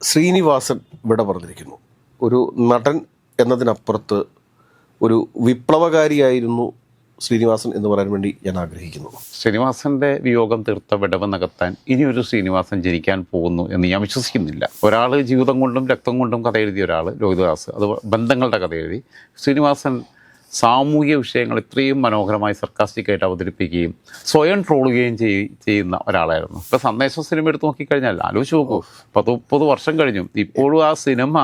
ശ്രീനിവാസൻ വിട പറഞ്ഞിരിക്കുന്നു. ഒരു നടൻ എന്നതിനപ്പുറത്ത് ഒരു വിപ്ലവകാരിയായിരുന്നു ശ്രീനിവാസൻ എന്ന് പറയാൻ വേണ്ടി ഞാൻ ആഗ്രഹിക്കുന്നു. ശ്രീനിവാസന്റെ വിയോഗം തീർത്ത വിടവ് നികത്താൻ ഇനിയൊരു ശ്രീനിവാസൻ ജനിക്കാൻ പോകുന്നു എന്ന് ഞാൻ വിശ്വസിക്കുന്നില്ല. ഒരാൾ ജീവിതം കൊണ്ടും രക്തം കൊണ്ടും കഥ എഴുതിയ ഒരാൾ ലോഹിതദാസ്, അത് ബന്ധങ്ങളുടെ കഥ എഴുതി. ശ്രീനിവാസൻ സാമൂഹിക വിഷയങ്ങൾ ഇത്രയും മനോഹരമായി സർക്കാസ്റ്റിക്കായിട്ട് അവതരിപ്പിക്കുകയും സ്വയം ട്രോളുകയും ചെയ്യുന്ന ഒരാളായിരുന്നു. ഇപ്പോൾ സന്ദേശം സിനിമ എടുത്ത് നോക്കിക്കഴിഞ്ഞാൽ ആലോചിച്ച് നോക്കൂ, 30 വർഷം കഴിഞ്ഞു. ഇപ്പോഴും ആ സിനിമ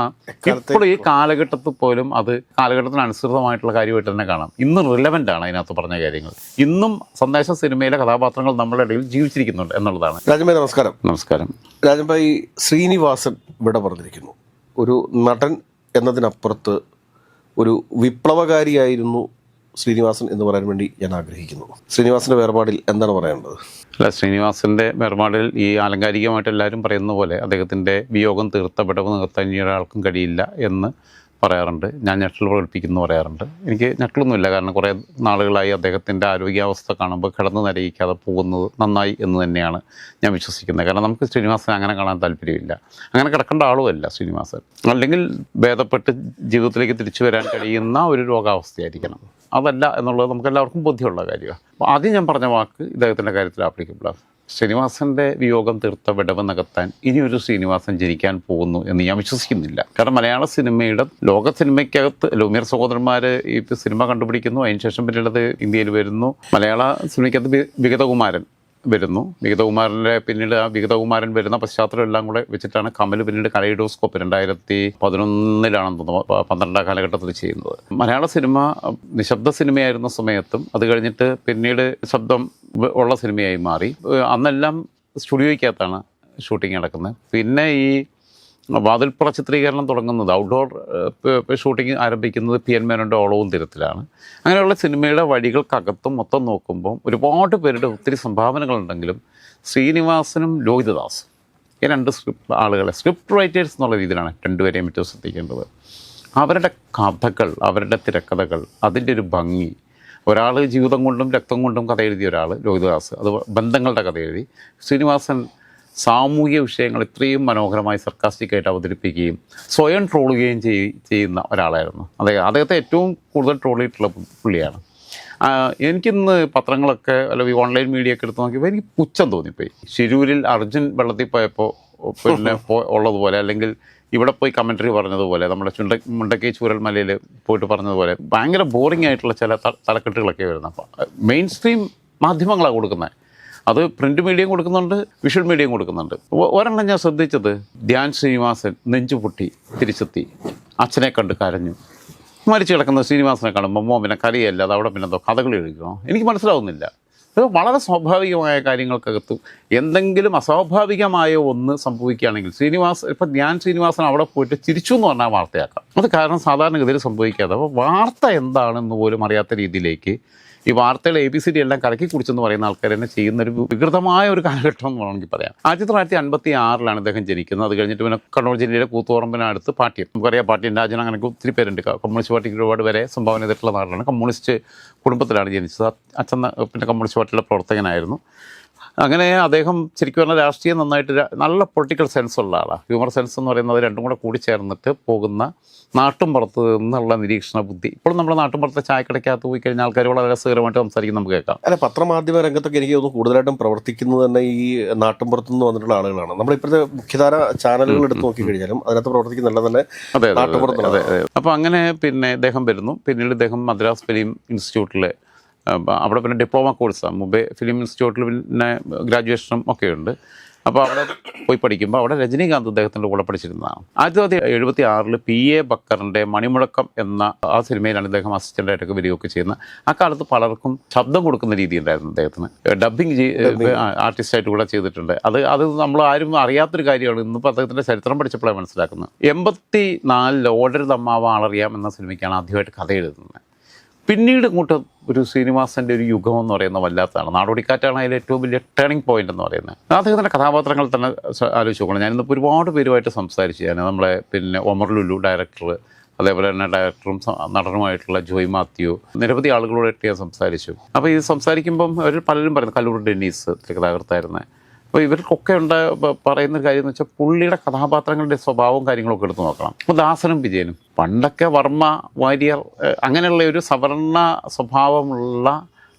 ഇപ്പോഴും ഈ കാലഘട്ടത്തിൽ പോലും അത് കാലഘട്ടത്തിന് അനുസൃതമായിട്ടുള്ള കാര്യമായിട്ട് തന്നെ കാണാം. ഇന്ന് റിലവൻ്റ് ആണ് അതിനകത്ത് പറഞ്ഞ കാര്യങ്ങൾ. ഇന്നും സന്ദേശം സിനിമയിലെ കഥാപാത്രങ്ങൾ നമ്മുടെ ഇടയിൽ ജീവിച്ചിരിക്കുന്നുണ്ട് എന്നുള്ളതാണ്. രാജൻഭായ് നമസ്കാരം. നമസ്കാരം. രാജൻഭായ്, ശ്രീനിവാസൻ വിട പറഞ്ഞിരിക്കുന്നു. ഒരു നടൻ എന്നതിനപ്പുറത്ത് ഒരു വിപ്ലവകാരിയായിരുന്നു ശ്രീനിവാസൻ എന്ന് പറയാൻ വേണ്ടി ഞാൻ ആഗ്രഹിക്കുന്നു. ശ്രീനിവാസന്റെ വേർപാടിൽ എന്താണ് പറയാനുള്ളത്? അല്ല, ശ്രീനിവാസന്റെ വേർപാടിൽ ഈ ആലങ്കാരികമായിട്ട് എല്ലാവരും പറയുന്ന പോലെ അദ്ദേഹത്തിൻ്റെ വിയോഗം തീർത്ത വിടവ് നികത്താൻ ഇനി ഒരാൾക്കും കഴിയില്ല എന്ന് പറയാറുണ്ട്. ഞാൻ ഞെട്ടൽ പ്രകടിപ്പിക്കുന്നു പറയാറുണ്ട്. എനിക്ക് ഞെട്ടലൊന്നുമില്ല, കാരണം കുറേ നാളുകളായി അദ്ദേഹത്തിൻ്റെ ആരോഗ്യാവസ്ഥ കാണുമ്പോൾ കിടന്ന് നരയിക്കാതെ പോകുന്നത് നന്നായി എന്ന് തന്നെയാണ് ഞാൻ വിശ്വസിക്കുന്നത്. കാരണം നമുക്ക് ശ്രീനിവാസൻ അങ്ങനെ കാണാൻ താല്പര്യമില്ല. അങ്ങനെ കിടക്കേണ്ട ആളുമല്ല ശ്രീനിവാസൻ. അല്ലെങ്കിൽ ഭേദപ്പെട്ട് ജീവിതത്തിലേക്ക് തിരിച്ചു വരാൻ കഴിയുന്ന ഒരു രോഗാവസ്ഥയായിരിക്കണം. അതല്ല എന്നുള്ളത് നമുക്കെല്ലാവർക്കും ബോധ്യമുള്ള കാര്യമാണ്. അപ്പോൾ ആദ്യം ഞാൻ പറഞ്ഞ വാക്ക് ഇദ്ദേഹത്തിൻ്റെ കാര്യത്തിൽ ആപ്ലിക്കബിളാണ്. ശ്രീനിവാസന്റെ വിയോഗം തീർത്ത വിടവ് നികത്താൻ ഇനിയൊരു ശ്രീനിവാസൻ ജനിക്കാൻ പോകുന്നു എന്ന് ഞാൻ വിശ്വസിക്കുന്നില്ല. കാരണം മലയാള സിനിമയുടെ ലോക സിനിമയ്ക്കകത്ത് ലൂമിയർ സഹോദരന്മാർ ഈ സിനിമ കണ്ടുപിടിക്കുന്നു, അതിനുശേഷം പിന്നീട് ഇന്ത്യയിൽ വരുന്നു. മലയാള സിനിമയ്ക്കകത്ത് വിഗതകുമാരൻ വരുന്നു. വിഗതകുമാരൻ്റെ പിന്നീട് ആ വിഗതകുമാരൻ വരുന്ന പശ്ചാത്തലം എല്ലാം കൂടെ വെച്ചിട്ടാണ് കമൽ പിന്നീട് കലൈഡോസ്കോപ്പ് 2011 തോന്നുന്നു, 12 കാലഘട്ടത്തിൽ ചെയ്യുന്നത്. മലയാള സിനിമ നിശബ്ദ സിനിമയായിരുന്ന സമയത്തും അത് കഴിഞ്ഞിട്ട് പിന്നീട് ശബ്ദം ഉള്ള സിനിമയായി മാറി. അന്നെല്ലാം സ്റ്റുഡിയോയ്ക്കകത്താണ് ഷൂട്ടിംഗ് നടക്കുന്നത്. പിന്നെ ഈ വാതിൽപ്പുറ ചിത്രീകരണം തുടങ്ങുന്നത്, ഔട്ട്ഡോർ ഷൂട്ടിംഗ് ആരംഭിക്കുന്നത് PN മേനോൻ്റെ ഓളവും തിരത്തിലാണ്. അങ്ങനെയുള്ള സിനിമയുടെ വഴികൾക്കകത്തും മൊത്തം നോക്കുമ്പോൾ ഒരുപാട് പേരുടെ ഒത്തിരി സംഭാവനകളുണ്ടെങ്കിലും ശ്രീനിവാസനും ലോഹിതദാസും ഈ രണ്ട് സ്ക്രിപ്റ്റ് റൈറ്റേഴ്സ് എന്നുള്ള രീതിയിലാണ് രണ്ടുപേരെയും ഏറ്റവും ശ്രദ്ധിക്കേണ്ടത്. അവരുടെ കഥകൾ, അവരുടെ തിരക്കഥകൾ, അതിൻ്റെ ഒരു ഭംഗി. ഒരാൾ ജീവിതം കൊണ്ടും രക്തം കൊണ്ടും കഥ എഴുതിയ ഒരാൾ ലോഹിതദാസ്, അത് ബന്ധങ്ങളുടെ കഥ എഴുതി. ശ്രീനിവാസൻ സാമൂഹിക വിഷയങ്ങൾ ഇത്രയും മനോഹരമായി സർക്കാസ്റ്റിക്കായിട്ട് അവതരിപ്പിക്കുകയും സ്വയം ട്രോളുകയും ചെയ്യുന്ന ഒരാളായിരുന്നു. അദ്ദേഹത്തെ ഏറ്റവും കൂടുതൽ ട്രോൾ ചെയ്തിട്ടുള്ള പുള്ളിയാണ്. എനിക്കിന്ന് പത്രങ്ങളൊക്കെ അല്ലെങ്കിൽ ഓൺലൈൻ മീഡിയ ഒക്കെ എടുത്ത് നോക്കിയപ്പോൾ എനിക്ക് പുച്ഛം തോന്നിപ്പോയി. ശിരൂരിൽ അർജുൻ വെള്ളത്തിൽ പോയപ്പോൾ പിന്നെ ഉള്ളതുപോലെ, അല്ലെങ്കിൽ ഇവിടെ പോയി കമൻട്രി പറഞ്ഞതുപോലെ, നമ്മുടെ മുണ്ടക്കൈ ചൂരൽമലയിൽ പോയിട്ട് പറഞ്ഞതുപോലെ ഭയങ്കര ബോറിംഗ് ആയിട്ടുള്ള ചില തലക്കെട്ടുകളൊക്കെ വരുന്നത്. അപ്പോൾ മെയിൻ സ്ട്രീം മാധ്യമങ്ങളാണ് കൊടുക്കുന്നത്. അത് പ്രിൻ്റ് മീഡിയയും കൊടുക്കുന്നുണ്ട്, വിഷ്വൽ മീഡിയയും കൊടുക്കുന്നുണ്ട്. ഒരെണ്ണം ഞാൻ ശ്രദ്ധിച്ചത്, ധ്യാൻ ശ്രീനിവാസൻ നെഞ്ചുപൊട്ടി തിരിച്ചെത്തി, അച്ഛനെ കണ്ട് കരഞ്ഞു. മരിച്ചു കിടക്കുന്ന ശ്രീനിവാസനെ കാണുമ്പോൾ പിന്നെ കരയല്ല, അത് അവിടെ പിന്നെ എന്തോ കഥകൾ എഴുതിക്കണോ എനിക്ക് മനസ്സിലാവുന്നില്ല. അത് വളരെ സ്വാഭാവികമായ കാര്യങ്ങൾക്കകത്ത് എന്തെങ്കിലും അസ്വാഭാവികമായ ഒന്ന് സംഭവിക്കുകയാണെങ്കിൽ ഇപ്പം ധ്യാൻ ശ്രീനിവാസൻ അവിടെ പോയിട്ട് ചിരിച്ചു എന്ന് പറഞ്ഞാൽ വാർത്തയാക്കാം. അത് കാരണം സാധാരണഗതിയിൽ സംഭവിക്കാതെ. അപ്പോൾ വാർത്ത എന്താണെന്ന് പോലും അറിയാത്ത രീതിയിലേക്ക് ഈ വാർത്തകൾ ABCD എല്ലാം കലക്കി കുടിച്ചെന്ന് പറയുന്ന ആൾക്കാർ തന്നെ ചെയ്യുന്നൊരു വികൃതമായ ഒരു കാലഘട്ടം എന്ന് വേണമെങ്കിൽ പറയാം. 1956 ഇദ്ദേഹം ജനിക്കുന്നത്. അത് കഴിഞ്ഞിട്ട് പിന്നെ കണ്ണൂർ ജില്ലയിലെ കൂത്തുപറമ്പിനടുത്ത് പാട്യം, നമുക്കറിയാം പാട്യം രാജൻ, അങ്ങനെ ഒത്തിരി പേരുണ്ട്. കമ്മ്യൂണിസ്റ്റ് പാർട്ടിക്ക് ഒരുപാട് വരെ സംഭാവന ചെയ്തിട്ടുള്ള നാടാണ്. കമ്മ്യൂണിസ്റ്റ് കുടുംബത്തിലാണ് ജനിച്ചത്. അച്ഛൻ പിന്നെ കമ്മ്യൂണിസ്റ്റ് പാർട്ടിയുടെ പ്രവർത്തകനായിരുന്നു. അങ്ങനെ അദ്ദേഹം ശരിക്കും പറഞ്ഞാൽ രാഷ്ട്രീയം നന്നായിട്ട് നല്ല പൊളിറ്റിക്കൽ സെൻസ് ഉള്ള ആളാണ്. ഹ്യൂമർ സെൻസ് എന്ന് പറയുന്നത് രണ്ടും കൂടെ കൂടി ചേർന്നിട്ട് പോകുന്ന നാട്ടുംപുറത്ത് നിന്നുള്ള നിരീക്ഷണ ബുദ്ധി. ഇപ്പോൾ നമ്മുടെ നാട്ടുംപുറത്തെ ചായക്കടയ്ക്കകത്ത് പോയി കഴിഞ്ഞാൽ ആൾക്കാർ വളരെ രസകരമായിട്ട് സംസാരിക്കും, നമുക്ക് കേൾക്കാം. അല്ല, പത്രമാധ്യമ രംഗത്തൊക്കെ എനിക്ക് തോന്നുന്നു കൂടുതലായിട്ടും പ്രവർത്തിക്കുന്നത് തന്നെ ഈ നാട്ടുംപുറത്തു നിന്ന് വന്നിട്ടുള്ള ആളുകളാണ്. നമ്മൾ ഇപ്പോഴത്തെ മുഖ്യധാര ചാനലുകൾ എടുത്ത് നോക്കിക്കഴിഞ്ഞാലും അതിനകത്ത് പ്രവർത്തിക്കുന്നില്ല തന്നെ നാട്ടുംപുറത്തുള്ള. അപ്പോൾ അങ്ങനെ പിന്നെ ഇദ്ദേഹം വരുന്നു. പിന്നീട് ഇദ്ദേഹം മദ്രാസ് ഫിലിം ഇൻസ്റ്റിറ്റ്യൂട്ടിലെ അവിടെ പിന്നെ ഡിപ്ലോമ കോഴ്സാണ്. മുമ്പേ ഫിലിം ഇൻസ്റ്റിറ്റ്യൂട്ടിൽ പിന്നെ ഗ്രാജുവേഷനും ഒക്കെ ഉണ്ട്. അപ്പോൾ അവിടെ പോയി പഠിക്കുമ്പോൾ അവിടെ രജനീകാന്ത് അദ്ദേഹത്തിൻ്റെ കൂടെ പഠിച്ചിരുന്നതാണ്. 1976 PA ബക്കറിൻ്റെ മണിമുഴക്കം എന്ന ആ സിനിമയിലാണ് ഇദ്ദേഹം അസിസ്റ്റൻ്റായിട്ടൊക്കെ വരികയൊക്കെ ചെയ്യുന്നത്. ആ കാലത്ത് പലർക്കും ശബ്ദം കൊടുക്കുന്ന രീതി ഉണ്ടായിരുന്നു അദ്ദേഹത്തിന്. ഡബ്ബിങ് ആർട്ടിസ്റ്റായിട്ട് കൂടെ ചെയ്തിട്ടുണ്ട്. അത് നമ്മൾ ആരും അറിയാത്തൊരു കാര്യമാണ്. ഇന്നിപ്പോൾ അദ്ദേഹത്തിൻ്റെ ചരിത്രം പഠിച്ചപ്പോഴാണ് മനസ്സിലാക്കുന്നത്. 84 ഓടരുത് അമ്മാവ ആളറിയാം എന്ന സിനിമയ്ക്കാണ് ആദ്യമായിട്ട് കഥ എഴുതുന്നത്. പിന്നീട് ഇങ്ങോട്ട് ഒരു ശ്രീനിവാസൻ്റെ ഒരു യുഗം എന്ന് പറയുന്നത് വല്ലാത്തതാണ്. നാടോടിക്കാറ്റാണ് അതിൽ ഏറ്റവും വലിയ ടേണിംഗ് പോയിന്റ് എന്ന് പറയുന്നത്. അദ്ദേഹത്തിൻ്റെ കഥാപാത്രങ്ങൾ തന്നെ ആലോചിച്ച് നോക്കണം. ഞാനിന്നിപ്പോൾ ഒരുപാട് പേരുമായിട്ട് സംസാരിച്ചു. നമ്മളെ പിന്നെ ഒമർ ലുലു ഡയറക്ടർ, അതേപോലെ തന്നെ ഡയറക്ടറും നടനുമായിട്ടുള്ള ജോയ് മാത്യു, നിരവധി ആളുകളോടൊക്കെ ഞാൻ സംസാരിച്ചു. അപ്പോൾ ഇത് സംസാരിക്കുമ്പം അവർ പലരും പറയുന്നത്, കല്ലൂർ ഡെന്നീസ് തിരക്കഥാകൃത്തായിരുന്നത്, അപ്പോൾ ഇവർക്കൊക്കെ പറയുന്ന കാര്യം എന്ന് വെച്ചാൽ പുള്ളിയുടെ കഥാപാത്രങ്ങളുടെ സ്വഭാവവും കാര്യങ്ങളൊക്കെ എടുത്ത് നോക്കണം. ഇപ്പോൾ ദാസനും വിജയനും പണ്ടൊക്കെ വർമ്മ, വാര്യർ അങ്ങനെയുള്ള ഒരു സവർണ സ്വഭാവമുള്ള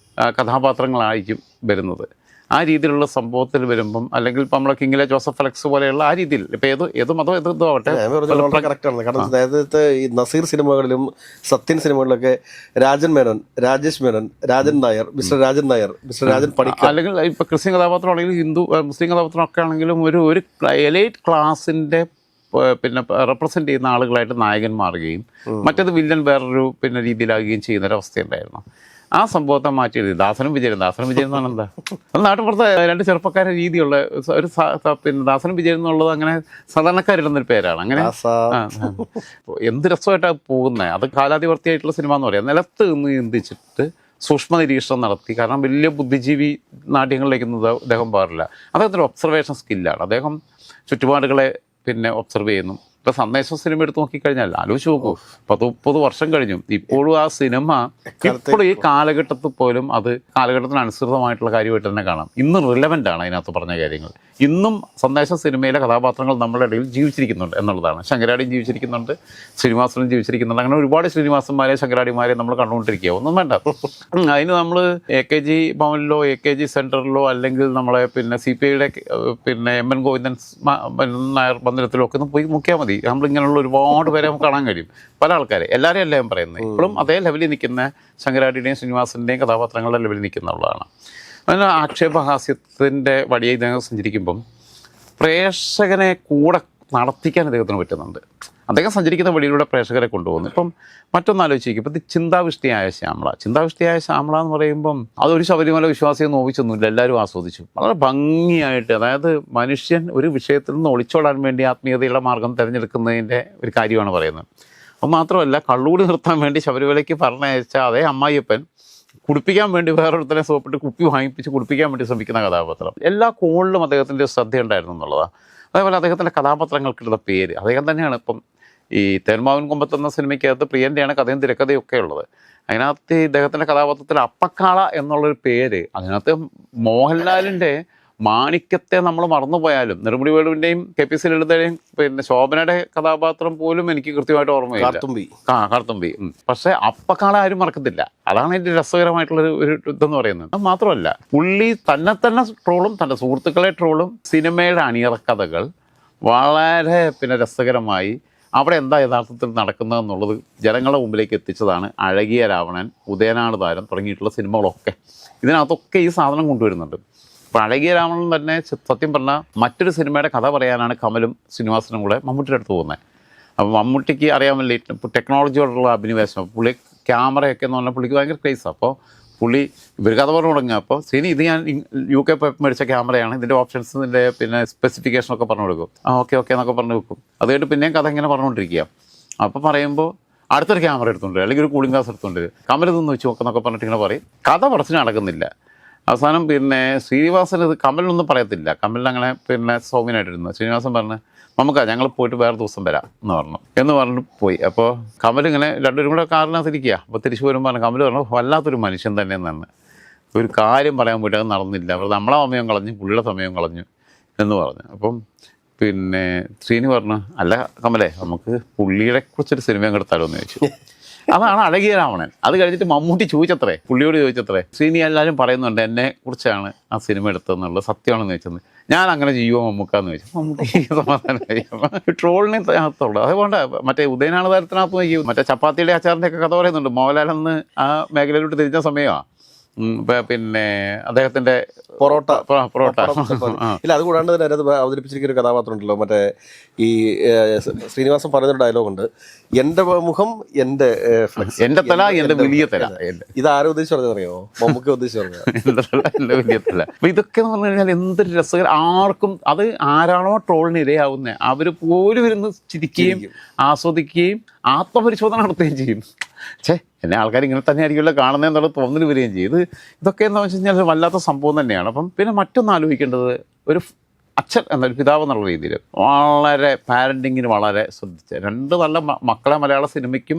കഥാപാത്രങ്ങളായിരിക്കും വരുന്നത്. ആ രീതിയിലുള്ള സംഭവത്തിൽ വരുമ്പം, അല്ലെങ്കിൽ ഇപ്പം നമ്മളെ കിങ്ങിലെ ജോസഫ് അലക്സ് പോലെയുള്ള ആ രീതിയിൽ ഇപ്പം ഏത് മതം എന്തോ ആവട്ടെ കറക്റ്റാണ്. കാരണം നേരത്തെ ഈ നസീർ സിനിമകളിലും സത്യൻ സിനിമകളിലൊക്കെ രാജൻ മേനോൻ, രാജേഷ് മേനോൻ, രാജൻ നായർ, മിസ്റ്റർ രാജൻ നായർ, മിസ്റ്റർ രാജൻ പണിക്കർ, അല്ലെങ്കിൽ ഇപ്പം ക്രിസ്ത്യൻ കഥാപാത്രമാണെങ്കിലും ഹിന്ദു മുസ്ലിം കഥാപാത്രമൊക്കെ ആണെങ്കിലും ഒരു എലൈറ്റ് ക്ലാസിൻ്റെ പിന്നെ റെപ്രസെൻ്റ് ചെയ്യുന്ന ആളുകളായിട്ട് നായകൻ മാറുകയും മറ്റേത് വില്ലൻ വേറൊരു രീതിയിലാകുകയും ചെയ്യുന്നൊരവസ്ഥയുണ്ടായിരുന്നു. ആ സംഭവത്തെ മാറ്റി എഴുതി ദാസനും വിജയൻ എന്ന് പറഞ്ഞാൽ എന്താ, അത് നാട്ടുപുറത്തെ രണ്ട് ചെറുപ്പക്കാരുടെ രീതിയുള്ള ഒരു ദാസനും വിജയൻ എന്നുള്ളത് അങ്ങനെ സാധാരണക്കാരിടുന്നൊരു പേരാണ്. അങ്ങനെ എന്ത് രസമായിട്ടാണ് പോകുന്നത്. അത് കാലാതിവർത്തിയായിട്ടുള്ള സിനിമ എന്ന് പറയാം. നിലത്ത് നിന്ന് ചിന്തിച്ചിട്ട് സൂക്ഷ്മ നിരീക്ഷണം നടത്തി. കാരണം വലിയ ബുദ്ധിജീവി നാട്യങ്ങളിലേക്കൊന്നും അദ്ദേഹം പാടില്ല. അദ്ദേഹത്തിൻ്റെ ഒബ്സർവേഷൻ സ്കില്ലാണ്. അദ്ദേഹം ചുറ്റുപാടുകളെ ഒബ്സർവ് ചെയ്യുന്നു. ഇപ്പോൾ സന്ദേശം സിനിമ എടുത്ത് നോക്കിക്കഴിഞ്ഞാൽ ആലോചിച്ച് നോക്കൂ, 30 വർഷം കഴിഞ്ഞു ഇപ്പോഴും ആ സിനിമ ഇപ്പോഴും ഈ കാലഘട്ടത്തിൽ പോലും അത് കാലഘട്ടത്തിന് അനുസൃതമായിട്ടുള്ള കാര്യമായിട്ട് തന്നെ കാണാം. ഇന്നും റിലവൻ്റ് ആണ് അതിനകത്ത് പറഞ്ഞ കാര്യങ്ങൾ. ഇന്നും സന്ദേശം സിനിമയിലെ കഥാപാത്രങ്ങൾ നമ്മുടെ ഇടയിൽ ജീവിച്ചിരിക്കുന്നുണ്ട് എന്നുള്ളതാണ്. ശങ്കരാടിയും ജീവിച്ചിരിക്കുന്നുണ്ട്, ശ്രീനിവാസനും ജീവിച്ചിരിക്കുന്നുണ്ട്. അങ്ങനെ ഒരുപാട് ശ്രീനിവാസന്മാരെ ശങ്കരാടിമാരെ നമ്മൾ കണ്ടുകൊണ്ടിരിക്കുക. ഒന്നും വേണ്ട, അതിന് നമ്മൾ AKG ഭവനിലോ AKG സെൻറ്ററിലോ അല്ലെങ്കിൽ നമ്മളെ CPIയുടെ MN ഗോവിന്ദൻ നായർ മന്ദിരത്തിലോ ഒക്കെ ഒന്ന് പോയി നോക്കിയാൽ മതി. നമ്മളിങ്ങനെയുള്ള ഒരുപാട് പേരെ നമുക്ക് കാണാൻ കഴിയും. പല ആൾക്കാരെ, എല്ലാവരെയും അല്ല ഞാൻ പറയുന്നത്. ഇപ്പോഴും അതേ ലെവലിൽ നിൽക്കുന്ന ശങ്കരാടിയുടെയും ശ്രീനിവാസൻ്റെയും കഥാപാത്രങ്ങളുടെ ലെവലിൽ നിൽക്കുന്നുള്ളതാണ്. അതിന് ആക്ഷേപഹാസ്യത്തിൻ്റെ വഴിയെ ഇദ്ദേഹം സഞ്ചരിക്കുമ്പം പ്രേക്ഷകനെ കൂടെ നടത്തിക്കാൻ അദ്ദേഹത്തിന് പറ്റുന്നുണ്ട്. അദ്ദേഹം സഞ്ചരിക്കുന്ന വഴിയിലൂടെ പ്രേക്ഷകരെ കൊണ്ടുപോകുന്നു. ഇപ്പം മറ്റൊന്നാലോചിക്കും, ഇപ്പം ചിന്താവിഷ്ടിയായ ശ്യാമള എന്ന് പറയുമ്പം അതൊരു ശബരിമല വിശ്വാസിയെ നോവിച്ചൊന്നുമില്ല, എല്ലാവരും ആസ്വദിച്ചു. വളരെ ഭംഗിയായിട്ട്, അതായത് മനുഷ്യൻ ഒരു വിഷയത്തിൽ നിന്ന് ഒളിച്ചോടാൻ വേണ്ടി ആത്മീയതയുടെ മാർഗം തിരഞ്ഞെടുക്കുന്നതിൻ്റെ ഒരു കാര്യമാണ് പറയുന്നത്. അപ്പം മാത്രമല്ല, കള്ളുകൂടി നിർത്താൻ വേണ്ടി ശബരിമലയ്ക്ക് പറഞ്ഞയച്ച അതേ അമ്മായിയപ്പൻ കുടിപ്പിക്കാൻ വേണ്ടി വേറൊരുത്തനെ സോപ്പിട്ട് കുപ്പി വാങ്ങിപ്പിച്ച് കുടിപ്പിക്കാൻ വേണ്ടി ശ്രമിക്കുന്ന കഥാപാത്രം. എല്ലാ കോണിലും അദ്ദേഹത്തിൻ്റെ ശ്രദ്ധയുണ്ടായിരുന്നു എന്നുള്ളതാണ്. അതേപോലെ അദ്ദേഹത്തിൻ്റെ കഥാപാത്രങ്ങൾക്കുള്ള പേര് അദ്ദേഹം തന്നെയാണ്. ഇപ്പം ഈ തേന്മാവിൻ കൊമ്പത്ത് എന്ന സിനിമയ്ക്കകത്ത് പ്രിയൻ്റെയാണ് കഥയും തിരക്കഥയൊക്കെ ഉള്ളത്. അതിനകത്ത് ഇദ്ദേഹത്തിൻ്റെ കഥാപാത്രത്തിൽ അപ്പക്കാള എന്നുള്ളൊരു പേര്, അതിനകത്ത് മോഹൻലാലിൻ്റെ മാണിക്യത്തെ നമ്മൾ മറന്നുപോയാലും നെടുമുടി വേണുവിൻ്റെയും KPC ലളിതയുടെയും ശോഭനയുടെ കഥാപാത്രം പോലും എനിക്ക് കൃത്യമായിട്ട് ഓർമ്മയില്ല. കാർത്തുമ്പി. പക്ഷേ അപ്പക്കാള ആരും മറക്കത്തില്ല. അതാണ് എൻ്റെ രസകരമായിട്ടുള്ളൊരു ഇതെന്ന് പറയുന്നത്. അത് മാത്രമല്ല, പുള്ളി തന്നെ ട്രോളും തൻ്റെ സുഹൃത്തുക്കളെ ട്രോളും സിനിമയുടെ അണിയറക്കഥകൾ വളരെ രസകരമായി അവിടെ എന്താ യഥാർത്ഥത്തിൽ നടക്കുന്നതെന്നുള്ളത് ജനങ്ങളുടെ മുമ്പിലേക്ക് എത്തിച്ചതാണ് അഴകിയ രാവണൻ, ഉദയനാട് താരം തുടങ്ങിയിട്ടുള്ള സിനിമകളൊക്കെ. ഇതിനകത്തൊക്കെ ഈ സാധനം കൊണ്ടുവരുന്നുണ്ട്. അപ്പോൾ അഴകിയ രാവണൻ തന്നെ സത്യം പറഞ്ഞാൽ മറ്റൊരു സിനിമയുടെ കഥ പറയാനാണ് കമലും ശ്രീനിവാസനും കൂടെ മമ്മൂട്ടിയുടെ അടുത്ത് പോകുന്നത്. അപ്പോൾ മമ്മൂട്ടിക്ക് അറിയാമല്ലോ ഇപ്പോൾ ടെക്നോളജിയോടുള്ള അഭിനിവേശം. പുള്ളി ക്യാമറയൊക്കെ എന്ന് പറഞ്ഞാൽ പുള്ളിക്ക് ഭയങ്കര ക്രേസാണ്. അപ്പോൾ പുള്ളി ഇവർ കഥ പറഞ്ഞു തുടങ്ങുക. അപ്പോൾ ശരി, ഇത് ഞാൻ UK പോയപ്പോൾ മേടിച്ച ക്യാമറയാണ്, ഇതിൻ്റെ ഓപ്ഷൻസ്, ഇതിൻ്റെ സ്പെസിഫിക്കേഷനൊക്കെ പറഞ്ഞു കൊടുക്കും. ഓക്കെ എന്നൊക്കെ പറഞ്ഞു വെക്കും. അത് കഴിഞ്ഞിട്ട് പിന്നെയും കഥ ഇങ്ങനെ പറഞ്ഞുകൊണ്ടിരിക്കുക. അപ്പോൾ പറയുമ്പോൾ അടുത്തൊരു ക്യാമറ എടുത്തുകൊണ്ട് അല്ലെങ്കിൽ ഒരു കൂളിംഗ് ഗ്ലാസ് എടുത്തുകൊണ്ട് കമൽ ഇതൊന്ന് വെച്ച് നോക്കുന്നൊക്കെ പറഞ്ഞിട്ട് ഇങ്ങനെ പറയും. കഥ പറച്ചിന് നടക്കുന്നില്ല. അവസാനം ശ്രീനിവാസൻ ഇത് കമലിനൊന്നും പറയത്തില്ല. കമലിന് അങ്ങനെ സൗമ്യനായിട്ടിരുന്നു. ശ്രീനിവാസൻ പറഞ്ഞ് ഞങ്ങൾ പോയിട്ട് വേറെ ദിവസം വരാം എന്ന് പറഞ്ഞിട്ട് പോയി. അപ്പോൾ കമലിങ്ങനെ രണ്ടുപേരും കൂടെ കാറിനകത്തിരിക്കുക. അപ്പോൾ തിരിച്ചു വരുമ്പോൾ കമൽ പറഞ്ഞു, വല്ലാത്തൊരു മനുഷ്യൻ തന്നെ എന്നാണ്, ഒരു കാര്യം പറയാൻ പോയിട്ട് അത് നടന്നില്ല, അപ്പോൾ നമ്മളെ സമയം കളഞ്ഞു, പുള്ളിയുടെ സമയം കളഞ്ഞു എന്ന് പറഞ്ഞു. അപ്പം ശ്രീനി പറഞ്ഞു, അല്ല കമലേ, നമുക്ക് പുള്ളിയെ കുറിച്ചൊരു സിനിമ എടുത്താലോ എന്ന് ചോദിച്ചു. അതാണ് അഴകിയ രാവണൻ. അത് കഴിഞ്ഞിട്ട് മമ്മൂട്ടി ചോദിച്ചത്രേ, പുള്ളിയോട് ചോദിച്ചത്രേ, ശ്രീനി എല്ലാവരും പറയുന്നുണ്ട് എന്നെ കുറിച്ചാണ് ആ സിനിമ എടുത്തതെന്നുള്ളത് സത്യമാണെന്ന് ചോദിച്ചത്. ഞാൻ അങ്ങനെ ചെയ്യുമോ മമ്മൂക്കാന്ന് ചോദിച്ചു. മമ്മൂട്ടി സമാധാനമായി. ട്രോളിനെ അകത്തുള്ളൂ. അതുകൊണ്ട് മറ്റേ ഉദയനാണ് താരത്തിനകത്ത് നോക്കി മറ്റേ ചപ്പാത്തിയുടെ അച്ചാറിൻ്റെ ഒക്കെ കഥ പറയുന്നുണ്ട്. മോഹൻലാലെന്ന് ആ മേഖലയിലോട്ട് തിരിഞ്ഞ സമയമാണ് അദ്ദേഹത്തിന്റെ പൊറോട്ട. ഇല്ല, അതുകൂടാണ്ട് തന്നെ അതിനകത്ത് അവതരിപ്പിച്ചിരിക്കുന്ന ഒരു കഥാപാത്രം ഉണ്ടല്ലോ, മറ്റേ ഈ ശ്രീനിവാസൻ പറയുന്നൊരു ഡയലോഗുണ്ട്, എന്റെ മുഖം എന്റെ എന്റെ തല എന്റെ വലിയ തല. ഇത് ആരും ഉദ്ദേശിച്ച് പറഞ്ഞറിയോ? മമ്മൂക്ക ഉദ്ദേശിച്ച് പറഞ്ഞ എന്റെ വലിയ തല. അപ്പൊ ഇതൊക്കെ എന്ന് പറഞ്ഞു കഴിഞ്ഞാൽ എന്തൊരു രസകരം. ആർക്കും അത് ആരാണോ ട്രോളിന് ഇരയാവുന്നത് അവര് പോലും ഇരുന്ന് ചിരിക്കുകയും ആസ്വദിക്കുകയും ആത്മപരിശോധന നടത്തുകയും ചെയ്യും. എന്നെ ആൾക്കാർ ഇങ്ങനെ തന്നെ ആയിരിക്കുമല്ലോ കാണുന്നതെന്നുള്ള തോന്നൽ വരികയും ചെയ്യും. ഇതൊക്കെ എന്താണെന്ന് വെച്ച് കഴിഞ്ഞാൽ വല്ലാത്ത സംഭവം തന്നെയാണ്. അപ്പം മറ്റൊന്ന് ആലോചിക്കേണ്ടത്, ഒരു അച്ഛൻ എന്നൊരു പിതാവ് എന്നുള്ള രീതിയിൽ വളരെ പാരൻറ്റിങ്ങിന് വളരെ ശ്രദ്ധിച്ച 2 നല്ല മക്കളെ മലയാള സിനിമയ്ക്കും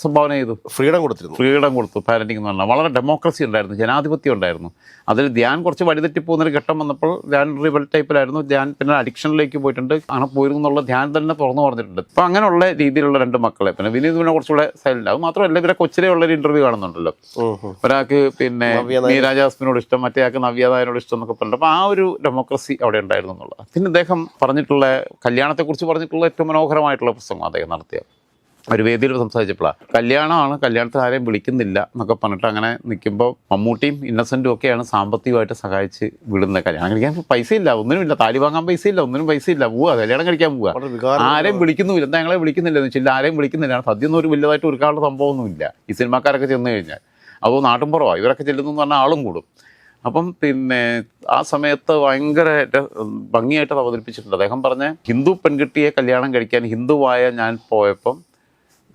സംഭാവന ചെയ്തു, ഫ്രീഡം കൊടുത്തിരുന്നു. ഫ്രീഡം കൊടുത്തു. പാരൻറ്റിംഗ് എന്ന് പറഞ്ഞാൽ വളരെ ഡെമോക്രസി ഉണ്ടായിരുന്നു, ജനാധിപത്യം ഉണ്ടായിരുന്നു. അതിൽ ധ്യാൻ കുറച്ച് വഴിതെറ്റിപ്പോകുന്നൊരു ഘട്ടം വന്നപ്പോൾ ധ്യാൻ റിബൽ ടൈപ്പിലായിരുന്നു. ധ്യാൻ പിന്നെ അഡിക്ഷനിലേക്ക് പോയിട്ടുണ്ട്. അങ്ങനെ പോയിരുന്നു എന്നുള്ള ധ്യാൻ തന്നെ തുറന്നു പറഞ്ഞിട്ടുണ്ട്. അപ്പോൾ അങ്ങനെയുള്ള രീതിയിലുള്ള 2 മക്കളെ, പിന്നെ വിനീത് പിന്നെ കുറച്ചുകൂടെ സൈലൻ്റ്. അത് മാത്രമല്ല ഇവരെ കൊച്ചിലെ ഉള്ളൊരു ഇൻ്റർവ്യൂ കാണുന്നുണ്ടല്ലോ. ഒരാൾക്ക് പിന്നെ മീരാ ജാസ്മിനോട് ഇഷ്ടം, മറ്റേ ആൾക്ക് നവ്യ നായരോട് ഇഷ്ടം എന്നൊക്കെ പറഞ്ഞിട്ട്. അപ്പോൾ ആ ഒരു ഡെമോക്രസി അവിടെ ഉണ്ടായിരുന്നു എന്നുള്ളത്. പിന്നെ അദ്ദേഹം പറഞ്ഞിട്ടുള്ള കല്യാണത്തെക്കുറിച്ച് പറഞ്ഞിട്ടുള്ള ഏറ്റവും മനോഹരമായിട്ടുള്ള പ്രസംഗം അദ്ദേഹം നടത്തിയ ഒരു വേദിയിൽ സംസാരിച്ചപ്പോഴാണ്, കല്യാണമാണ്, കല്യാണത്തിൽ ആരെയും വിളിക്കുന്നില്ല എന്നൊക്കെ പറഞ്ഞിട്ട് അങ്ങനെ നിൽക്കുമ്പോൾ മമ്മൂട്ടിയും ഇന്നസെൻറ്റും ഒക്കെയാണ് സാമ്പത്തികമായിട്ട് സഹായിച്ച് വിടുന്നത്. കല്യാണം കഴിക്കാൻ പൈസ ഇല്ല, ഒന്നിനുമില്ല, താലി വാങ്ങാൻ പൈസ ഇല്ല, ഒന്നിനും പൈസ ഇല്ല, പോവുക കല്യാണം കഴിക്കാൻ പോവുക. ആരെയും വിളിക്കുന്നുമില്ല. എന്താ ഞങ്ങളെ വിളിക്കുന്നില്ല എന്ന് വെച്ചാൽ ആരെയും വിളിക്കുന്നില്ല. സദ്യ ഒന്നും ഒരു വലുതായിട്ട് ഒരുക്കാനുള്ള സംഭവമൊന്നുമില്ല ഈ സിനിമാക്കാരൊക്കെ ചെന്ന് കഴിഞ്ഞാൽ. അതോ നാട്ടിൻപുറമാണ്, ഇവരൊക്കെ ചെല്ലുന്നു എന്ന് പറഞ്ഞാൽ ആളും കൂടും. അപ്പം പിന്നെ ആ സമയത്ത് ഭയങ്കര ഭംഗിയായിട്ട് അവതരിപ്പിച്ചിട്ടുണ്ട്. അദ്ദേഹം പറഞ്ഞ ഹിന്ദു പെൺകുട്ടിയെ കല്യാണം കഴിക്കാൻ ഹിന്ദുവായ ഞാൻ പോയപ്പം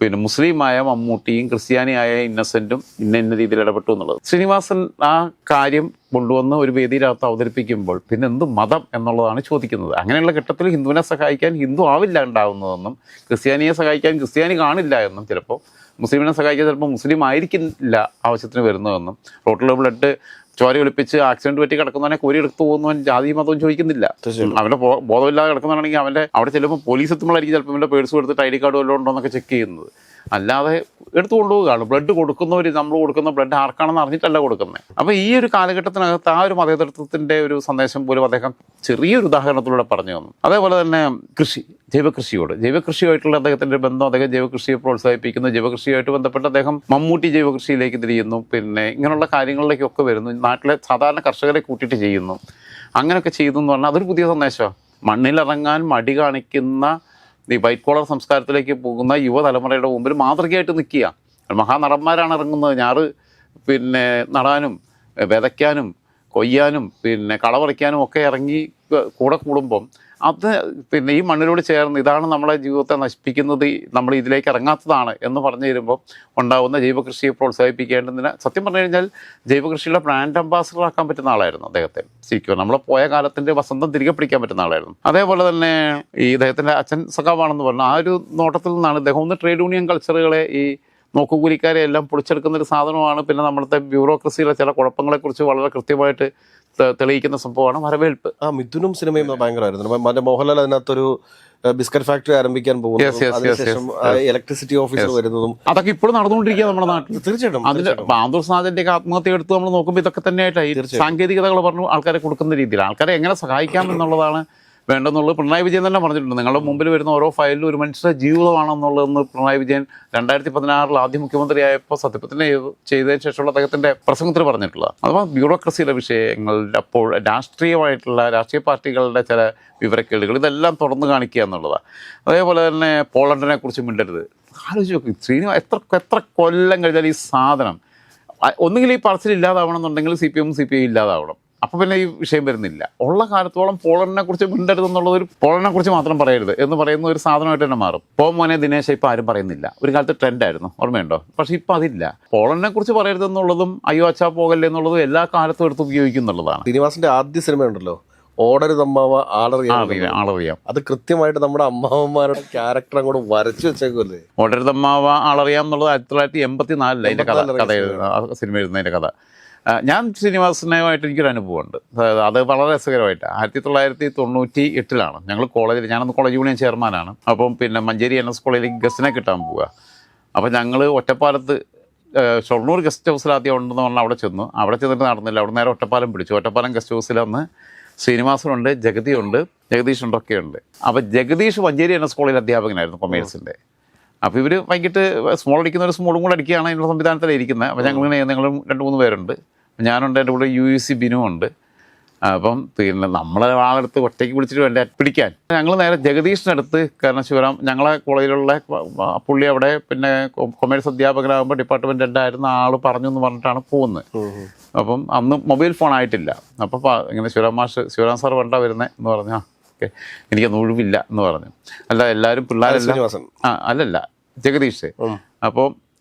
പിന്നെ മുസ്ലിമായ മമ്മൂട്ടിയും ക്രിസ്ത്യാനിയായ ഇന്നസെൻറ്റും ഇന്ന രീതിയിൽ ഇടപെട്ടു എന്നുള്ളത്. ശ്രീനിവാസൻ ആ കാര്യം കൊണ്ടുവന്ന് ഒരു വേദിയിലകത്ത് അവതരിപ്പിക്കുമ്പോൾ പിന്നെ എന്ത് മതം എന്നുള്ളതാണ് ചോദിക്കുന്നത്. അങ്ങനെയുള്ള ഘട്ടത്തിൽ ഹിന്ദുവിനെ സഹായിക്കാൻ ഹിന്ദു ആവില്ല ഉണ്ടാവുന്നതെന്നും, ക്രിസ്ത്യാനിയെ സഹായിക്കാൻ ക്രിസ്ത്യാനി കാണില്ല എന്നും, ചിലപ്പോൾ മുസ്ലിമിനെ സഹായിക്കാൻ ചിലപ്പോൾ മുസ്ലിം ആയിരിക്കില്ല ആവശ്യത്തിന് വരുന്നതെന്നും, റോട്ടിലെ ബ്ലഡ് ചോര ഒളിപ്പിച്ച് ആക്സിഡന്റ് പറ്റി കിടക്കുന്നവനെ കോരി എടുത്തു പോകുന്നവൻ ജാതി മതവും ചോദിക്കുന്നില്ല. അവൻ്റെ ബോധമില്ലാതെ കിടക്കുന്നതാണെങ്കിൽ അവൻ്റെ അവിടെ ചെല്ലുമ്പോൾ പോലീസ് എത്തുമ്പോഴായിരിക്കും ചിലപ്പോൾ ഇവൻ്റെ പേഴ്സ് കൊടുത്തിട്ട് ID കാർഡ് വല്ലതും ഉണ്ടോ എന്നൊക്കെ ചെക്ക് ചെയ്യുന്നത്. അല്ലാതെ എടുത്തു കൊണ്ടുപോവുകയാണ്. ബ്ലഡ് കൊടുക്കുന്നവർ നമ്മൾ കൊടുക്കുന്ന ബ്ലഡ് ആർക്കാണെന്ന് അറിഞ്ഞിട്ടല്ല കൊടുക്കുന്നത്. അപ്പോൾ ഈ ഒരു കാലഘട്ടത്തിനകത്ത് ആ ഒരു മതേതരത്വത്തിൻ്റെ ഒരു സന്ദേശം പോലും അദ്ദേഹം ചെറിയൊരു ഉദാഹരണത്തിലൂടെ പറഞ്ഞു തന്നു. അതേപോലെ തന്നെ കൃഷി, ജൈവകൃഷിയുമായിട്ടുള്ള അദ്ദേഹത്തിൻ്റെ ബന്ധം, അദ്ദേഹം ജൈവകൃഷിയെ പ്രോത്സാഹിപ്പിക്കുന്നു. ജൈവകൃഷിയുമായിട്ട് ബന്ധപ്പെട്ട് അദ്ദേഹം മമ്മൂട്ടി ജൈവകൃഷിയിലേക്ക് തിരിയുന്നു. പിന്നെ ഇങ്ങനെയുള്ള കാര്യങ്ങളിലേക്കൊക്കെ വരുന്നു. നാട്ടിലെ സാധാരണ കർഷകരെ കൂട്ടിയിട്ട് ചെയ്യുന്നു. അങ്ങനെയൊക്കെ ചെയ്തു എന്ന് പറഞ്ഞാൽ അതൊരു പുതിയ സന്ദേശമാണ്. മണ്ണിലിറങ്ങാൻ മടി കാണിക്കുന്ന ഈ വൈറ്റ് കോളർ സംസ്കാരത്തിലേക്ക് പോകുന്ന യുവതലമുറയുടെ മുമ്പിൽ മാതൃകയായിട്ട് നിൽക്കുക. മഹാനടന്മാരാണ് ഇറങ്ങുന്നത്. ഞാറ് പിന്നെ നടാനും വിതയ്ക്കാനും കൊയ്യാനും പിന്നെ കളപറിക്കാനും ഒക്കെ ഇറങ്ങി കൂടെ കൂടുമ്പം അത് പിന്നെ ഈ മണ്ണിനോട് ചേർന്ന് ഇതാണ് നമ്മളെ ജീവിതത്തെ നശിപ്പിക്കുന്നത്, നമ്മൾ ഇതിലേക്ക് ഇറങ്ങാത്തതാണ് എന്ന് പറഞ്ഞു തരുമ്പോൾ ഉണ്ടാകുന്ന ജൈവകൃഷിയെ പ്രോത്സാഹിപ്പിക്കേണ്ടതിന് സത്യം പറഞ്ഞു കഴിഞ്ഞാൽ ജൈവകൃഷിയുടെ ബ്രാൻഡ് അംബാസഡർ ആക്കാൻ പറ്റുന്ന ആളായിരുന്നു അദ്ദേഹത്തെ. ശരിക്കും നമ്മളെ പോയ കാലത്തിൻ്റെ വസന്തം തിരികെ പിടിക്കാൻ പറ്റുന്ന ആളായിരുന്നു. അതേപോലെ തന്നെ ഈ ഇദ്ദേഹത്തിൻ്റെ അച്ഛൻ സഖാവാണെന്ന് പറഞ്ഞു ആ ഒരു നോട്ടത്തിൽ നിന്നാണ് ഇദ്ദേഹം ഒന്ന് ട്രേഡ് യൂണിയൻ കൾച്ചറുകളെ, ഈ നോക്കുകൂലിക്കാരെ എല്ലാം പൊളിച്ചെടുക്കുന്നൊരു സാധനമാണ്. പിന്നെ നമ്മുടെ ബ്യൂറോക്രസിയിലെ ചില കുഴപ്പങ്ങളെക്കുറിച്ച് വളരെ കൃത്യമായിട്ട് തെളിയിക്കുന്ന സംഭവമാണ് വരവേൽപ്പ്. മിഥുനും സിനിമയും ഭയങ്കരമായിരുന്നു. മറ്റേ മോഹൻലാൽ അതിനകത്തൊരു ബിസ്ക്കറ്റ് ഫാക്ടറി ആരംഭിക്കാൻ പോകുന്നതും ഇലക്ട്രിസിറ്റി ഓഫീസർ വരുന്നതും അതൊക്കെ ഇപ്പോഴും നടന്നുകൊണ്ടിരിക്കുക നമ്മുടെ നാട്ടിൽ. തീർച്ചയായിട്ടും അതിന്റെ ആന്തൂർ സാജന്റെ ഒക്കെ ആത്മഹത്യ എടുത്ത് നമ്മൾ നോക്കുമ്പോൾ ഇതൊക്കെ തന്നെയായിട്ടായി സാങ്കേതികതകൾ പറഞ്ഞു ആൾക്കാരെ കൊടുക്കുന്ന രീതിയിൽ ആൾക്കാരെ എങ്ങനെ സഹായിക്കാം എന്നുള്ളതാണ് വേണ്ടെന്നുള്ളത് പിണറായി വിജയൻ തന്നെ പറഞ്ഞിട്ടുണ്ട്. നിങ്ങളുടെ മുമ്പിൽ വരുന്ന ഓരോ ഫയലിലും ഒരു മനുഷ്യരുടെ ജീവിതമാണെന്നുള്ളതെന്ന് പിണറായി വിജയൻ 2016 ആദ്യ മുഖ്യമന്ത്രിയായപ്പോൾ സത്യപ്രതിജ്ഞ ചെയ്തതിന് ശേഷമുള്ള അദ്ദേഹത്തിൻ്റെ പ്രസംഗത്തിൽ പറഞ്ഞിട്ടുള്ളത്. അഥവാ ബ്യൂറോക്രസിയുടെ വിഷയങ്ങൾ, അപ്പോൾ രാഷ്ട്രീയ പാർട്ടികളുടെ ചില വിവരക്കേടുകൾ, ഇതെല്ലാം തുറന്നു കാണിക്കുക എന്നുള്ളതാണ്. അതേപോലെ തന്നെ പോളണ്ടിനെ കുറിച്ച് മിണ്ടരുത്. ആലോചിച്ച് നോക്കും, ശ്രീനിവാസ് എത്ര കൊല്ലം കഴിഞ്ഞാൽ ഈ സാധനം ഒന്നുകിൽ ഈ പറച്ചിൽ ഇല്ലാതാവണം എന്നുണ്ടെങ്കിൽ CPM CPI ഇല്ലാതാവണം. അപ്പോൾ പിന്നെ ഈ വിഷയം വരുന്നില്ല. ഉള്ള കാലത്തോളം പോളണ്ടിനെ കുറിച്ച് മിണ്ടരുതെന്നുള്ളതൊരു പോളണ്ടിനെ കുറിച്ച് മാത്രം പറയരുത് എന്ന് പറയുന്ന ഒരു സാധനമായിട്ട് തന്നെ മാറും. മോനെ ദിനേശ് ഇപ്പോൾ ആരും പറയുന്നില്ല. ഒരു കാലത്ത് ട്രെൻഡായിരുന്നു, ഓർമ്മയുണ്ടോ? പക്ഷേ ഇപ്പോൾ അതില്ല. പോളണ്ടിനെ കുറിച്ച് പറയരുതെന്നുള്ളതും അയ്യോ അച്ഛാ പോകല്ലേ എന്നുള്ളതും എല്ലാ കാലത്തും എടുത്ത് ഉപയോഗിക്കുന്നുള്ളതാണ്. ശ്രീനിവാസിന്റെ ആദ്യ സിനിമ ഉണ്ടല്ലോ, ഓടരുതമ്മാവ ആളറിയാം. അത് കൃത്യമായിട്ട് നമ്മുടെ അമ്മാവന്മാരുടെ ക്യാരക്ടർ അങ്ങോട്ട് വരച്ചു വെച്ചേക്കുമല്ലേ. ഓടരുതമ്മാവ ആളറിയാം എന്നുള്ളത് 1984 അതിൻ്റെ കഥ സിനിമ എഴുതുന്നതിൻ്റെ കഥ. ഞാൻ ശ്രീനിവാസനുമായിട്ട് എനിക്കൊരു അനുഭവമുണ്ട്. അത് വളരെ രസകരമായിട്ട് 1998 ഞങ്ങൾ കോളേജിൽ, ഞാനന്ന് കോളേജ് യൂണിയൻ ചെയർമാനാണ്. അപ്പം പിന്നെ മഞ്ചേരി NS കോളേജിലേക്ക് ഗസ്റ്റിനെ കിട്ടാൻ പോവുക. അപ്പം ഞങ്ങൾ ഒറ്റപ്പാലത്ത് ഷൊർണൂർ ഗസ്റ്റ് ഹൗസിൽ ആദ്യം ഉണ്ടെന്ന് പറഞ്ഞാൽ അവിടെ ചെന്നു. അവിടെ ചെന്നിട്ട് നടന്നില്ല. അവിടെ നേരെ ഒറ്റപ്പാലം പിടിച്ചു. ഒറ്റപ്പാലം ഗസ്റ്റ് ഹൗസിൽ അന്ന് ശ്രീനിവാസനുണ്ട്, ജഗദീഷുണ്ട്, ഒക്കെയുണ്ട്. അപ്പോൾ ജഗദീഷ് മഞ്ചേരി NS കോളേജിൽ അധ്യാപകനായിരുന്നു കൊമേഴ്സിൻ്റെ. അപ്പോൾ ഇവർ വൈകിട്ട് സ്മോൾ അടിക്കുന്ന ഒരു സ്മോളും കൂടെ അടിക്കുകയാണ് അതിനുള്ള സംവിധാനത്തിലിരിക്കുന്നത്. അപ്പോൾ ഞങ്ങളിങ്ങനെ ഞങ്ങളും 2-3 പേരുണ്ട്. ഞാനുണ്ട്, എൻ്റെ കൂടെ UEC ബിനു ഉണ്ട്. അപ്പം പിന്നെ നമ്മളെ ആളെടുത്ത് ഒറ്റയ്ക്ക് വിളിച്ചിട്ട് വേണ്ട പിടിക്കാൻ. ഞങ്ങൾ നേരെ ജഗദീഷിനടുത്ത്, കാരണം ഞങ്ങളെ കോളേജിലുള്ള പുള്ളി അവിടെ പിന്നെ കൊമേഴ്സ് അധ്യാപകനാകുമ്പോൾ ഡിപ്പാർട്ട്മെൻറ്റ് ഹെഡായിരുന്ന ആൾ പറഞ്ഞു എന്ന് പറഞ്ഞിട്ടാണ് പോകുന്നത്. അപ്പം അന്ന് മൊബൈൽ ഫോൺ ആയിട്ടില്ല. അപ്പോൾ ഇങ്ങനെ ശിവരാം സാർ വേണ്ട വരുന്നത് എന്ന് പറഞ്ഞാൽ ഓക്കെ എനിക്കൊന്നും ഒഴിവില്ല എന്ന് പറഞ്ഞു. അല്ല എല്ലാവരും പിള്ളേരെല്ലാം അല്ലല്ല ജഗദീഷ്. അപ്പോൾ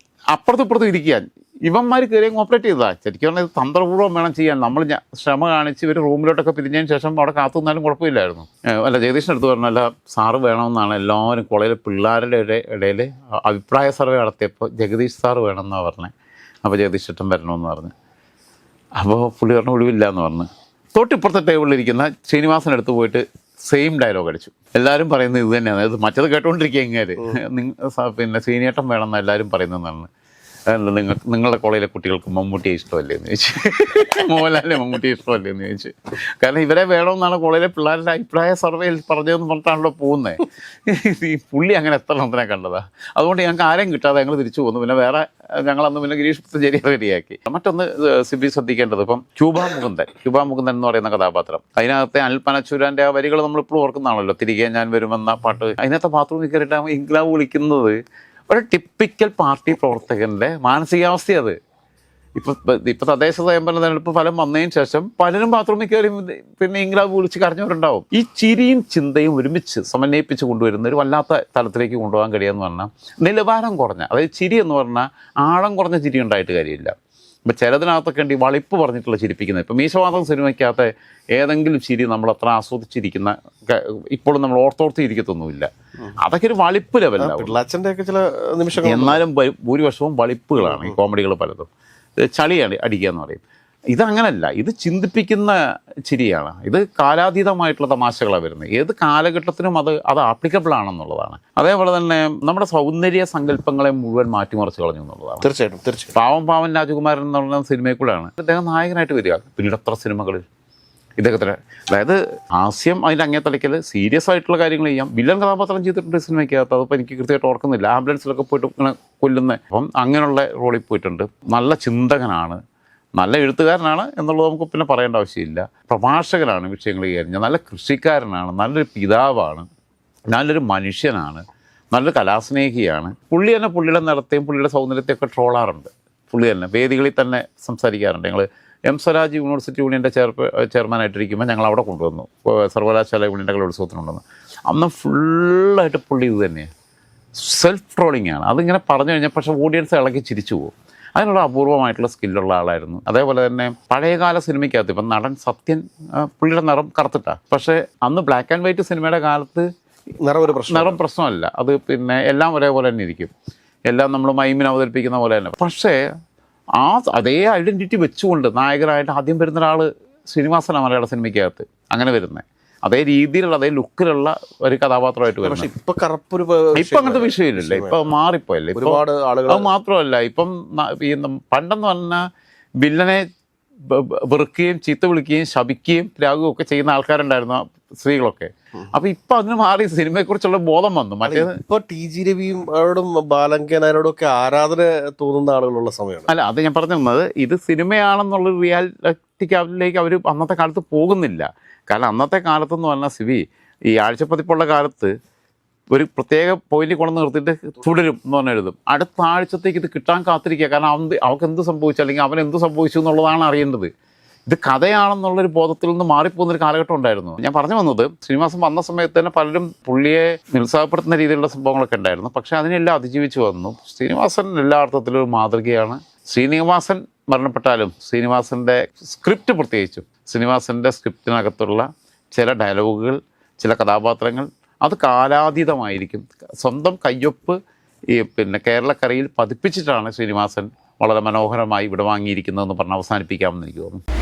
അപ്പുറത്തും ഇപ്പുറത്തും ഇരിക്കാൻ ഇവന്മാർ കയറി ഓപ്പറേറ്റ് ചെയ്തതാണ്. ശരിക്കും പറഞ്ഞാൽ ഇത് തന്ത്രപൂർവ്വം വേണം ചെയ്യാൻ. നമ്മൾ ശ്രമ കാണിച്ച് ഇവർ റൂമിലോട്ടൊക്കെ പിരിഞ്ഞതിന് ശേഷം അവിടെ കാത്തു നിന്നാലും കുഴപ്പമില്ലായിരുന്നു. അല്ല, ജഗദീഷിൻ്റെ അടുത്ത് പറഞ്ഞല്ല, സാറ് വേണമെന്നാണ് എല്ലാവരും കോളേജിലെ പിള്ളേരുടെ ഇടയിൽ അഭിപ്രായ സർവേ നടത്തിയപ്പോൾ ജഗദീഷ് സാറ് വേണമെന്നാണ് പറഞ്ഞത്. അപ്പോൾ ജഗദീഷ് ചേട്ടൻ വരണമെന്ന് പറഞ്ഞു. അപ്പോൾ പുള്ളി പറഞ്ഞ ഒഴിവില്ല എന്ന് പറഞ്ഞു. തൊട്ടിപ്പുറത്തെ ടേബിളിലിരിക്കുന്ന ശ്രീനിവാസനടുത്ത് പോയിട്ട് സെയിം ഡയലോഗ് അടിച്ചു. എല്ലാവരും പറയുന്നത് ഇത് തന്നെയാണ്. അത് മറ്റത് കേട്ടോണ്ടിരിക്കുക ഇങ്ങനെ പിന്നെ ശ്രീനിയേട്ടൻ വേണമെന്ന് എല്ലാവരും പറയുന്നതെന്നാണ്. നിങ്ങളുടെ കോളേജിലെ കുട്ടികൾക്ക് മമ്മൂട്ടിയെ ഇഷ്ടമല്ലേ എന്ന് ചോദിച്ചു. മോഹൻലാലിനെ മമ്മൂട്ടിയെ ഇഷ്ടമല്ലേ എന്ന് ചോദിച്ചു. കാരണം ഇവരെ വേണമെന്നാണ് കോളേജിലെ പിള്ളേരുടെ അഭിപ്രായ സർവേയിൽ പറഞ്ഞതെന്ന് പറഞ്ഞിട്ടാണല്ലോ പോകുന്നത്. ഈ പുള്ളി അങ്ങനെ എത്ര എണ്ണത്തിനെ കണ്ടതാ. അതുകൊണ്ട് ഞങ്ങൾക്ക് ആരെയും കിട്ടാതെ ഞങ്ങൾ തിരിച്ചു പോകുന്നു. പിന്നെ വേറെ ഞങ്ങളന്ന് പിന്നെ ഗിരീഷ് ശരിയാക്കി. മറ്റൊന്ന് സിബി ശ്രദ്ധിക്കേണ്ടത്, ഇപ്പം ക്യൂബ മുകുന്ദൻ എന്ന് പറയുന്ന കഥാപാത്രം, അതിനകത്തെ അനിൽ പനച്ചൂരാൻ്റെ ആ വരികൾ നമ്മളിപ്പോഴും ഓർക്കുന്നതാണല്ലോ. തിരികെ ഞാൻ വരുമെന്ന പാട്ട്. അതിനകത്തെ ബാത്റൂമിൽ കയറിയിട്ട് ഇംഗ്ലാവ് വിളിക്കുന്നത് ഒരു ടിപ്പിക്കൽ പാർട്ടി പ്രവർത്തകൻ്റെ മാനസികാവസ്ഥ. അത് ഇപ്പോൾ തദ്ദേശ സ്വയംഭരണ തെരഞ്ഞെടുപ്പ് ഫലം വന്നതിന് ശേഷം പലരും ബാത്റൂമിൽ കയറി പിന്നെ ഇംഗ്ലാവ് വിളിച്ച് കരഞ്ഞവരുണ്ടാവും. ഈ ചിരിയും ചിന്തയും ഒരുമിച്ച് സമന്വയിപ്പിച്ച് കൊണ്ടുവരുന്ന ഒരു വല്ലാത്ത തലത്തിലേക്ക് കൊണ്ടുപോകാൻ കഴിയുമെന്ന് പറഞ്ഞാൽ നിലവാരം കുറഞ്ഞ, അതായത് ചിരി എന്ന് പറഞ്ഞാൽ ആഴം കുറഞ്ഞ ചിരി ഉണ്ടായിട്ട് കാര്യമില്ല. ഇപ്പം ചിലതിനകത്തൊക്കെ ഉണ്ട് ഈ വളിപ്പ് പറഞ്ഞിട്ടുള്ള ചിരിപ്പിക്കുന്നത്. ഇപ്പം മീശവാദം സിനിമയ്ക്കകത്ത് ഏതെങ്കിലും ചിരി നമ്മൾ അത്ര ആസ്വദിച്ചിരിക്കുന്ന ഇപ്പോഴും നമ്മൾ ഓർത്തോർത്തിരിക്കത്തൊന്നുമില്ല. അതൊക്കെ ഒരു വളിപ്പ് ലെവലിലാണ്. എന്നാലും ഭൂരിപക്ഷവും വളിപ്പുകളാണ് ഈ കോമഡികൾ പലതും. ചളിയാണ് അടിക്കുക എന്ന് പറയും. ഇതങ്ങനല്ല, ഇത് ചിന്തിപ്പിക്കുന്ന ചിരിയാണ്. ഇത് കാലാതീതമായിട്ടുള്ള തമാശകളാണ് വരുന്നത്. ഏത് കാലഘട്ടത്തിനും അത് ആപ്ലിക്കബിൾ ആണെന്നുള്ളതാണ്. അതേപോലെ തന്നെ നമ്മുടെ സൗന്ദര്യ സങ്കല്പങ്ങളെ മുഴുവൻ മാറ്റിമറിച്ച് കളഞ്ഞു എന്നുള്ളതാണ്. തീർച്ചയായിട്ടും. പാവൻ രാജകുമാരൻ എന്ന് പറയുന്ന സിനിമയിൽ കൂടെയാണ് അദ്ദേഹം നായകനായിട്ട് വരിക. പിന്നീട് എത്ര സിനിമകളിൽ ഇദ്ദേഹത്തിന്, അതായത് ഹാസ്യം അതിൻ്റെ അങ്ങേത്തലയ്ക്കൽ സീരിയസ് ആയിട്ടുള്ള കാര്യങ്ങൾ ചെയ്യാം. വില്ലൻ കഥാപാത്രം ചെയ്തിട്ടുണ്ട് സിനിമയ്ക്കകത്ത്. അതിപ്പോൾ എനിക്ക് കൃത്യമായിട്ട് ഓർക്കുന്നില്ല. ആംബുലൻസിലൊക്കെ പോയിട്ട് ഇങ്ങനെ കൊല്ലുന്നത്. അപ്പം അങ്ങനെയുള്ള റോളിൽ പോയിട്ടുണ്ട്. നല്ല ചിന്തകനാണ്, നല്ല എഴുത്തുകാരനാണ് എന്നുള്ളത് നമുക്ക് പിന്നെ പറയേണ്ട ആവശ്യമില്ല. പ്രഭാഷകനാണ്, വിഷയങ്ങൾ കൈകാര്യം, നല്ല കൃഷിക്കാരനാണ്, നല്ലൊരു പിതാവാണ്, നല്ലൊരു മനുഷ്യനാണ്, നല്ലൊരു കലാസ്നേഹിയാണ്. പുള്ളി തന്നെ പുള്ളിയുടെ നടത്തെയും പുള്ളിയുടെ സൗന്ദര്യത്തെയൊക്കെ ട്രോളാറുണ്ട്. പുള്ളി തന്നെ വേദികളിൽ തന്നെ സംസാരിക്കാറുണ്ട്. ഞങ്ങൾ എം സ്വരാജ് യൂണിവേഴ്സിറ്റി യൂണിയൻ്റെ ചെയർമാനായിട്ടിരിക്കുമ്പോൾ ഞങ്ങൾ അവിടെ കൊണ്ടുവന്നു, സർവകലാശാല യൂണിയൻ്റെ കലോത്സവത്തിന് കൊണ്ടുവന്നു. അന്ന് ഫുള്ളായിട്ട് പുള്ളി ഇത് തന്നെയാണ്, സെൽഫ് ട്രോളിംഗ് ആണ്. അതിങ്ങനെ പറഞ്ഞു കഴിഞ്ഞാൽ പക്ഷേ ഓഡിയൻസ് ഇളക്കി ചിരിച്ചു പോകും. അതിനുള്ള അപൂർവമായിട്ടുള്ള സ്കില്ലുള്ള ആളായിരുന്നു. അതേപോലെ തന്നെ പഴയകാല സിനിമയ്ക്കകത്ത് ഇപ്പം നടൻ സത്യൻ, പുള്ളിയുടെ നിറം കറുത്തിട്ടാണ്. പക്ഷേ അന്ന് ബ്ലാക്ക് ആൻഡ് വൈറ്റ് സിനിമയുടെ കാലത്ത് നിറം പ്രശ്നമല്ല. അത് പിന്നെ എല്ലാം ഒരേപോലെ തന്നെ ഇരിക്കും. എല്ലാം നമ്മൾ മൈമിന് അവതരിപ്പിക്കുന്ന പോലെ തന്നെ. പക്ഷേ അതേ ഐഡൻറ്റിറ്റി വെച്ചുകൊണ്ട് നായകനായിട്ട് ആദ്യം വരുന്ന ഒരാൾ ശ്രീനിവാസനാണ് മലയാള സിനിമയ്ക്കകത്ത്. അങ്ങനെ വരുന്നത് അതേ രീതിയിലുള്ള അതേ ലുക്കിലുള്ള ഒരു കഥാപാത്രമായിട്ട് വരും. ഇപ്പം അങ്ങനത്തെ വിഷയമില്ലല്ലേ, ഇപ്പം മാറിപ്പോയല്ലേ ഒരുപാട് ആളുകൾ. അത് മാത്രമല്ല, ഇപ്പം ഈ പണ്ടെന്ന് പറഞ്ഞാൽ വില്ലനെ വെറുക്കുകയും ചീത്ത വിളിക്കുകയും ശപിക്കുകയും രാഗുകയും ഒക്കെ ചെയ്യുന്ന ആൾക്കാരുണ്ടായിരുന്നു, സ്ത്രീകളൊക്കെ. അപ്പൊ ഇപ്പൊ അതിന് മാറി സിനിമയെക്കുറിച്ചുള്ള ബോധം വന്നു. മറ്റേത് ഇപ്പൊ ടി.ജി. രവിയോടും ബാലങ്കനാരോടും ഒക്കെ ആരാധന തോന്നുന്ന ആളുകളുള്ള സമയമാണ്. അല്ല, അത് ഞാൻ പറഞ്ഞു തന്നത്, ഇത് സിനിമയാണെന്നുള്ള റിയാലിറ്റിക്ക് അവർ അന്നത്തെ കാലത്ത് പോകുന്നില്ല. കാരണം അന്നത്തെ കാലത്തെന്ന് പറഞ്ഞാൽ സിവി ഈ ആഴ്ചപ്പതിപ്പുള്ള കാലത്ത് ഒരു പ്രത്യേക പോയിന്റ് കൊണ്ടു നിർത്തിയിട്ട് തുടരും എന്ന് പറഞ്ഞ് എഴുതും. അടുത്ത ആഴ്ചത്തേക്ക് ഇത് കിട്ടാൻ കാത്തിരിക്കുക. കാരണം അവർക്ക് എന്ത് സംഭവിച്ചു അല്ലെങ്കിൽ അവൻ എന്ത് സംഭവിച്ചു എന്നുള്ളതാണ് അറിയേണ്ടത്. ഇത് കഥയാണെന്നുള്ളൊരു ബോധത്തിൽ നിന്ന് മാറിപ്പോകുന്നൊരു കാലഘട്ടം ഉണ്ടായിരുന്നു. ഞാൻ പറഞ്ഞു വന്നത്, ശ്രീനിവാസൻ വന്ന സമയത്ത് തന്നെ പലരും പുള്ളിയെ നിരുത്സാഹപ്പെടുത്തുന്ന രീതിയിലുള്ള സംഭവങ്ങളൊക്കെ ഉണ്ടായിരുന്നു. പക്ഷേ അതിനെല്ലാം അതിജീവിച്ച് വന്നു. ശ്രീനിവാസൻ എല്ലാ അർത്ഥത്തിലും ഒരു മാതൃകയാണ്. ശ്രീനിവാസൻ മരണപ്പെട്ടാലും ശ്രീനിവാസൻ്റെ സ്ക്രിപ്റ്റ്, പ്രത്യേകിച്ചും ശ്രീനിവാസൻ്റെ സ്ക്രിപ്റ്റിനകത്തുള്ള ചില ഡയലോഗുകൾ, ചില കഥാപാത്രങ്ങൾ അത് കാലാതീതമായിരിക്കും. സ്വന്തം കയ്യൊപ്പ് പിന്നെ കേരളക്കരയിൽ പതിപ്പിച്ചിട്ടാണ് ശ്രീനിവാസൻ വളരെ മനോഹരമായി വിടവാങ്ങിയിരിക്കുന്നതെന്ന് പറഞ്ഞ് അവസാനിപ്പിക്കാമെന്ന് എനിക്ക് തോന്നുന്നു.